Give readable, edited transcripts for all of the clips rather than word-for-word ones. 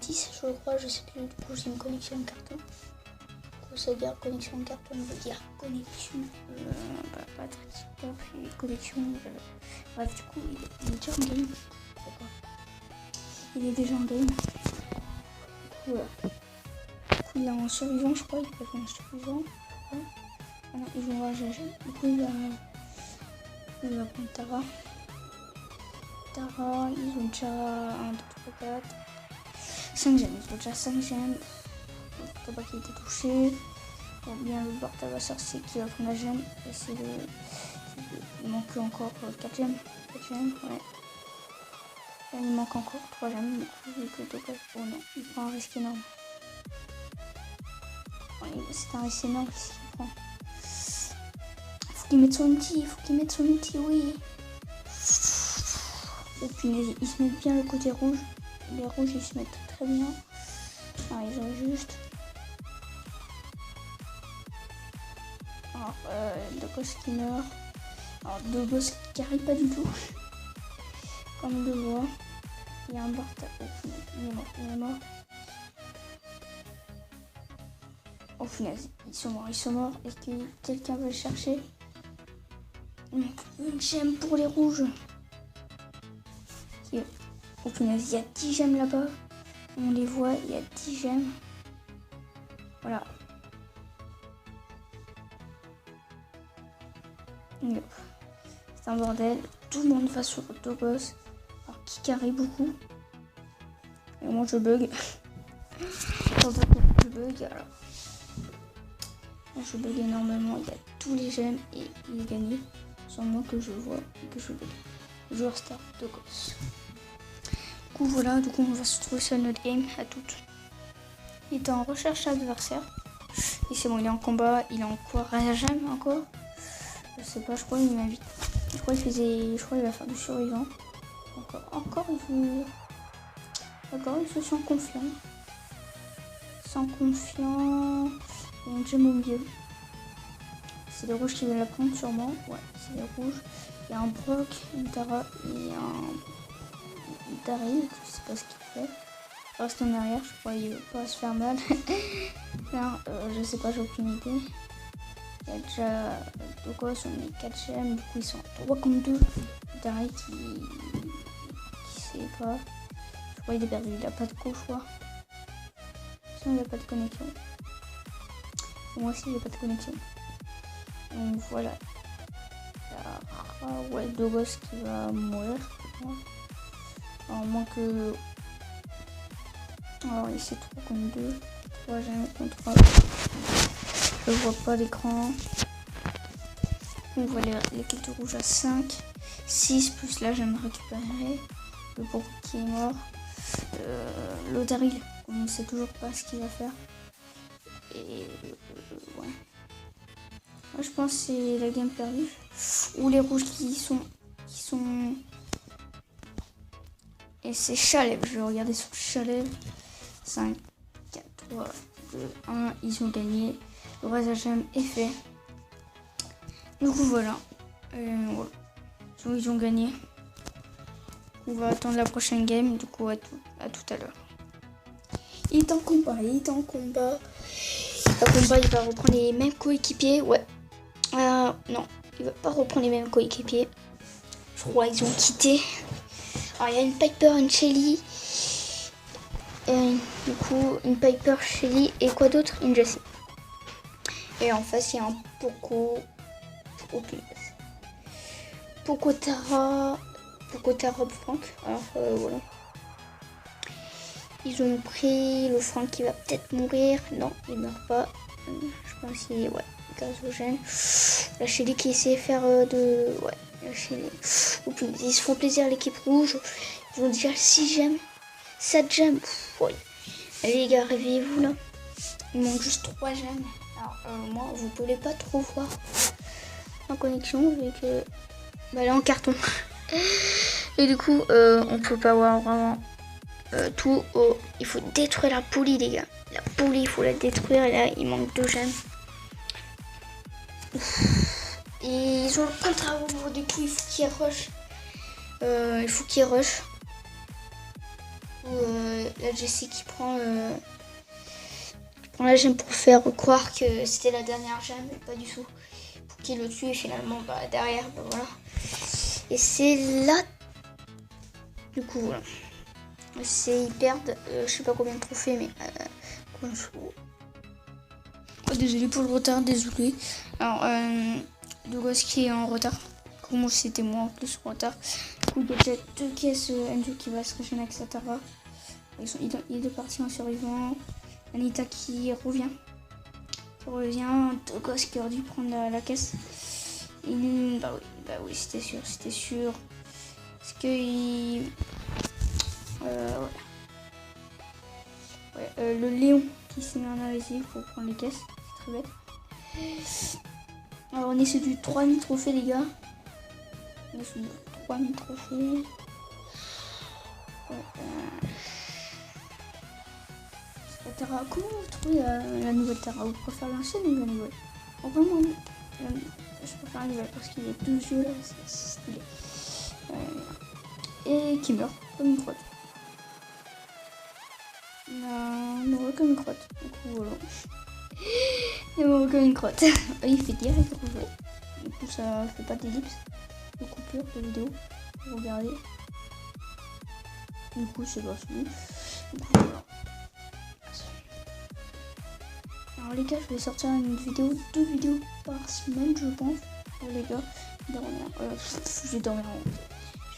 10, je crois, je sais plus. Du coup, j'ai une connexion de carton. Ça veut dire connexion de carton, veut dire connexion. Pas très super. Puis connexion. Bref, du coup, il est déjà en game. D'accord. Il est déjà en game. Voilà. Du coup, il est en survivant, je crois. Il peut être en survivant. Ouais. Ah non, ils vont voir GG. Du coup, il va prendre Tara. Tara, ils ont déjà 1, 2, 3, 4, 5 gemmes. Ils ont déjà 5 gemmes. Le tabac qui a été touché. Bon, bien, le portable va sortir qui va prendre la gemme. Et c'est le. Il manque encore 4 gemmes. 4 gemmes, ouais. Là, il manque encore 3 gemmes. Du coup, vu que Douglas. Oh non, il prend un risque énorme. C'est un risque énorme ici qu'il prend. Faut qu'il mette son outil, oui. Oh punaise, ils se mettent bien le côté rouge. Les rouges, ils se mettent très bien. Ah, ils ont juste. Alors, Dogos qui meurt. Alors, Dogos qui arrive pas du tout. Comme on le voit. Il y a un portable. Oh, il est mort. Oh punaise, ils sont morts. Est-ce que quelqu'un veut le chercher? Une gemme pour les rouges. Oh punaise, il y a 10 gemmes là-bas. On les voit, il y a 10 gemmes. Voilà. C'est un bordel. Tout le monde va sur Dogos. Alors qui carry beaucoup. Et moi je bug. Je bug alors. Je bug énormément. Il y a tous les gemmes et il est gagné. Sans moi que je vois et que je bug. Joueur star Dogos. Du coup voilà, on va se retrouver sur notre game à toutes. Il est en recherche d'adversaire. Et c'est bon, il est en combat, il est en quoi? Rajam encore? Je sais pas, je crois qu'il m'invite. Je crois qu'il va faire du survivant. Encore il se sent confiant. Il y a une gemme au milieu. C'est les rouges qui veulent la prendre sûrement. Ouais, c'est les rouges. Il y a un Brock, une Tara et un Daryl. Je sais pas ce qu'il fait. Il reste en arrière, je crois qu'il veut pas se faire mal. Non, je sais pas, j'ai aucune idée. Il y a déjà Dogos, on est 4 gemmes, du coup ils sont 3 contre 2. Daryl qui sait pas. Je crois qu'il est perdu, il a pas de co, je crois. Sinon il a pas de connexion. Moi aussi j'ai pas de connexion. Donc voilà. Ouais, Dogos qui va mourir. Alors moins que. Alors ici 3 contre 2. 3 gemmes contre 3. Je vois pas l'écran. On voit l'équipe rouge à 5. 6 plus là j'aime récupérer. Le Brock qui est mort. Le Daryl, on ne sait toujours pas ce qu'il va faire. Et ouais. Moi je pense que c'est la game perdue. Ou les rouges qui sont. Et c'est Chalev. Je vais regarder sur Chalev. 5, 4, 3, 2, 1. Ils ont gagné. Le Razagem est fait. Du coup voilà. Voilà. Ils ont gagné. On va attendre la prochaine game. Du coup à tout à l'heure. Il est en combat. Il va reprendre les mêmes coéquipiers. Ouais. Non, il va pas reprendre les mêmes coéquipiers. Je crois qu'ils ont quitté. Alors il y a une Piper, une Shelly. Du coup, une Piper, Shelly et quoi d'autre? Une Jessie. Et en face, il y a un Poco. Poco Tara Frank. Alors voilà. Ils ont pris le Frank qui va peut-être mourir. Non, il meurt pas. Je pense qu'il est gazogène. La Shelly qui essaie de faire de. Ouais, la Shelly. Ils se font plaisir l'équipe rouge. Ils ont déjà 6 gemmes. 7 gemmes. Ouais. Allez les gars, réveillez-vous là. Il manque juste 3 gemmes. Alors moi, vous pouvez pas trop voir ma connexion vu que. Elle est en carton. Et du coup, on peut pas voir vraiment tout. Il faut détruire la poulie, les gars. La poulie, il faut la détruire. Et là, il manque 2 gemmes. Et ils ont le contrat au du coup, il faut qu'ils rush. la Jessie qui prend la gemme pour faire croire que c'était la dernière gemme, mais pas du tout. Pour qu'il le tue et finalement derrière, voilà. Et c'est là. Du coup, voilà. C'est ils perdent, je sais pas combien de trophées, mais désolé pour le retard, désolé. Alors, Douglas qui est en retard. Pour moi, c'était moi en plus en retard. Du coup, il y a déjà 2 caisses Enzo qui va se régénérer avec Satara. Il est parti en survivant. Anita qui revient. Douglas qui aurait dû prendre la caisse. Bah oui, c'était sûr. Parce que le lion qui s'est mis en invisible pour prendre les caisses, c'est très bête. Alors on est sur du 3000 trophées les gars. On est sur du 3000 trophées. La Terra, comment vous trouvez la nouvelle Terra? Vous préférez l'ancienne ou la nouvelle? Vraiment, je préfère la nouvelle parce qu'il y a 2 yeux là, c'est stylé. Et qui meurt comme une crotte. Non, comme une crotte. Du coup, voilà. Il est comme une crotte. Il fait direct rejouer. Du coup, ça fait pas d'ellipse, de coupure de vidéo. Regardez. Du coup, c'est pas fini. Du coup, voilà. Alors, les gars, je vais sortir une vidéo, 2 vidéos par semaine, je pense. Pour les gars, je vais dormir en fait.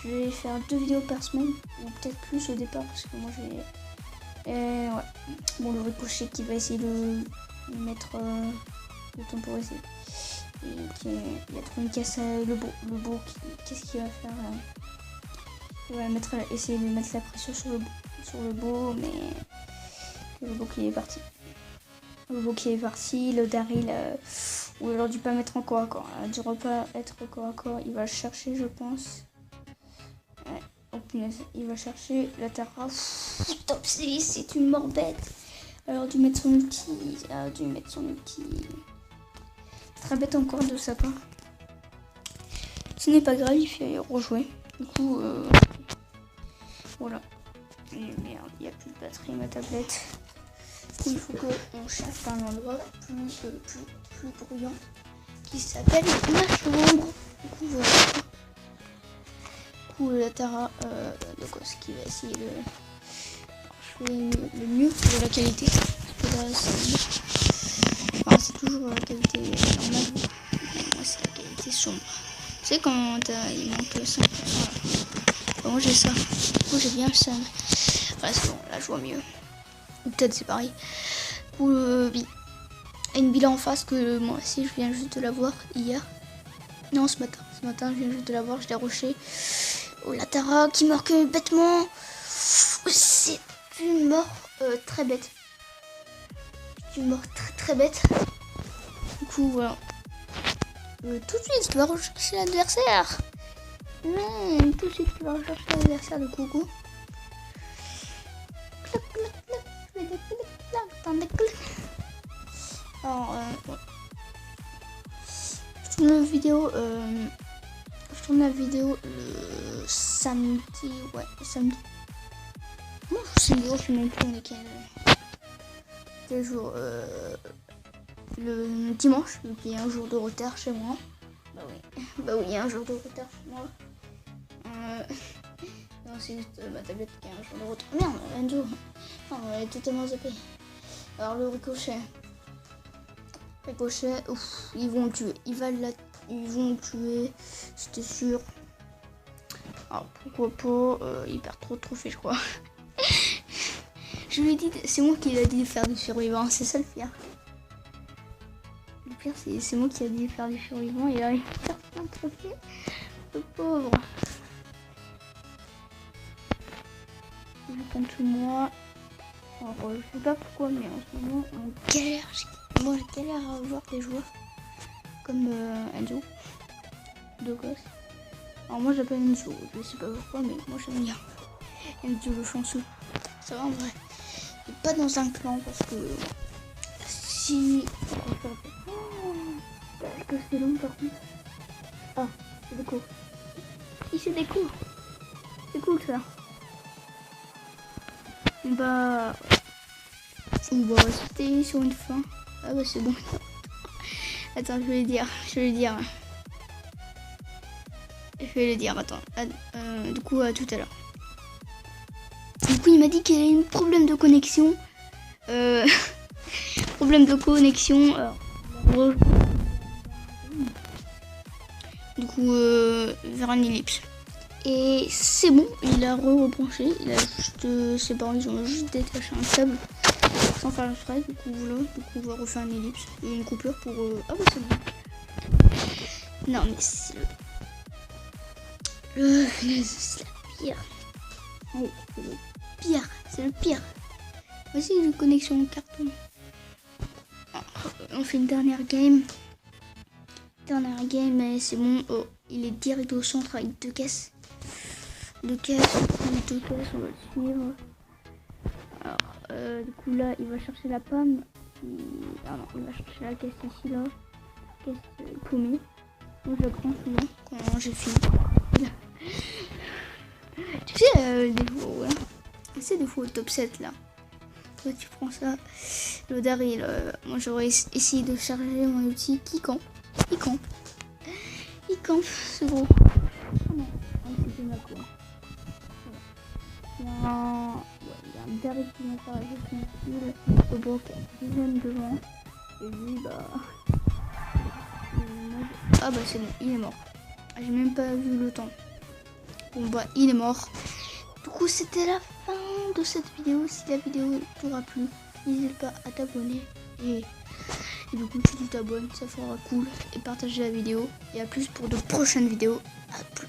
Je vais faire 2 vidéos par semaine, ou peut-être plus au départ, parce que moi j'ai. Ouais. Bon, le ricochet qui va essayer de mettre le temporiser. Et il a trouvé une caisse le beau qu'est-ce qu'il va faire il va essayer de mettre la pression sur le beau, mais le beau qui est parti. Le Daryl il aurait dû pas mettre en corps à corps. Il aurait dû pas être corps à corps. Il va le chercher, je pense. Ouais. Oh punaise, il va chercher la Tara. Top 6, c'est une mort bête. Il aurait dû mettre son outil. Très bête encore de sa part. Ce n'est pas grave, il fait rejouer. Du coup, voilà. Et merde, il n'y a plus de batterie ma tablette. Du coup, il faut qu'on cherche un endroit plus bruyant qui s'appelle ma chambre. Du coup, voilà. Du coup, la Tara, ce qui va essayer de jouer le mieux de la qualité. C'est toujours la qualité normale. Moi, c'est la qualité sombre. Tu sais, quand il manque 5%. Là. Moi, j'ai ça. Moi, j'ai bien le seum. Voilà, c'est bon, là, je vois mieux. Ou peut-être c'est pareil. Pour une bilan en face que moi aussi, je viens juste de la voir hier. Non, ce matin. Ce matin, je viens juste de la voir. Je l'ai rushé. Oh, la Tara qui meurt que bêtement. C'est une mort très bête. C'est une mort très bête. Du coup, voilà. Tout de suite, tu vas rechercher l'adversaire. Tout de suite, tu vas rechercher l'adversaire de Coucou. Alors, je tourne la vidéo le samedi. Ouais, le samedi. Moi, je sais même plus on est quel jour. Le dimanche, donc il y a un jour de retard chez moi. Bah oui, il y a un jour de retard chez moi. Non, c'est juste ma tablette qui a un jour de retard. Merde, Enzo. Non, elle est totalement zappée. Alors le ricochet, ils vont le tuer. Ils vont le tuer, c'était sûr. Alors pourquoi pas, il perd trop de trophées, je crois. Je lui ai dit, c'est moi qui lui ai dit de faire du survivant, c'est ça le pire. Le pire, c'est moi qui ai dit de faire du survivant et là, il perd plein de trophées. Le pauvre. Je compte tout moi. Alors, je sais pas pourquoi, mais en ce moment, on galère. Moi, je galère à voir des joueurs comme Enzo, Douglas. Alors, moi, j'appelle Enzo. Je sais pas pourquoi, mais moi, j'aime bien Enzo le chanceux. Ça va en vrai. Et pas dans un clan parce que si. Est-ce que c'est long par contre? Ah, c'est des coups. Il fait des coups. C'est cool ça. Bah, on va rester sur une fin. Ah bah c'est bon. Attends, je vais le dire. Je vais le dire, attends. Du coup, à tout à l'heure. Du coup, il m'a dit qu'il y a un problème de connexion. Problème de connexion. Du coup, vers un ellipse. Et c'est bon, il a rebranché. Il a juste, ses parents, ils ont juste détaché un câble sans faire le stress. Du coup, voilà. Du coup, on va refaire une ellipse et une coupure pour. Ah bah c'est bon. Non, mais c'est c'est la pire. Allez, c'est le pire. C'est le pire. Voici une connexion en carton. On fait une dernière game. Et c'est bon. Oh, il est direct au centre avec deux caisses. On va le suivre. Alors, du coup là, il va chercher la pomme. Ah non, il va chercher la caisse ici là. Caisse paumée. Moi je la prends souvent quand j'ai fini. Tu sais, des fois, voilà. C'est des fois au top 7 là. Toi tu prends ça. Le Daryl, moi j'aurais essayé de charger mon outil qui campe. Il campe, c'est gros. Oh non, c'était ma cour. Il y a un Daryl qui m'a parlé de son style. Au bloc, deuxième devant. Et lui, bah. Ah bah c'est bon, il est mort. J'ai même pas vu le temps. Bon bah il est mort. Du coup c'était la fin de cette vidéo. Si la vidéo t'aura plu, n'hésite pas à t'abonner. Et du coup si tu t'abonnes, ça fera cool. Et partager la vidéo. Et à plus pour de prochaines vidéos. À plus.